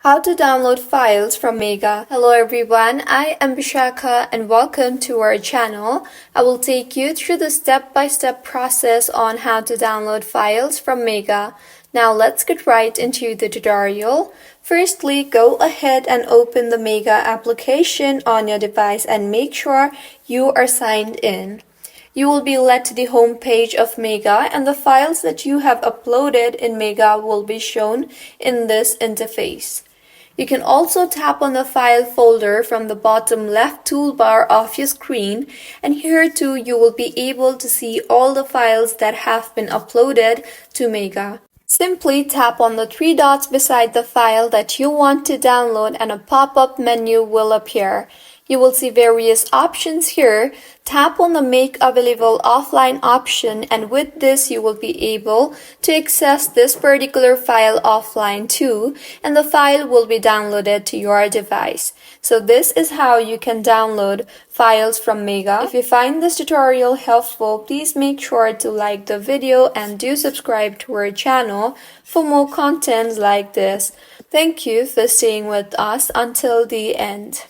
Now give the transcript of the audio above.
How to download files from Mega. Hello everyone, I am Bishaka and welcome to our channel. I will take you through the step-by-step process on how to download files from Mega. Now let's get right into the tutorial. Firstly, go ahead and open the Mega application on your device and make sure you are signed in. You will be led to the home page of Mega and the files that you have uploaded in Mega will be shown in this interface. You can also tap on the file folder from the bottom left toolbar of your screen, and here too you will be able to see all the files that have been uploaded to Mega. Simply tap on the three dots beside the file that you want to download and a pop-up menu will appear. You will see various options here. Tap on the Make Available Offline option, and with this you will be able to access this particular file offline too, and the file will be downloaded to your device. So this is how you can download files from Mega. If you find this tutorial helpful, please make sure to like the video and do subscribe to our channel for more content like this. Thank you for staying with us until the end.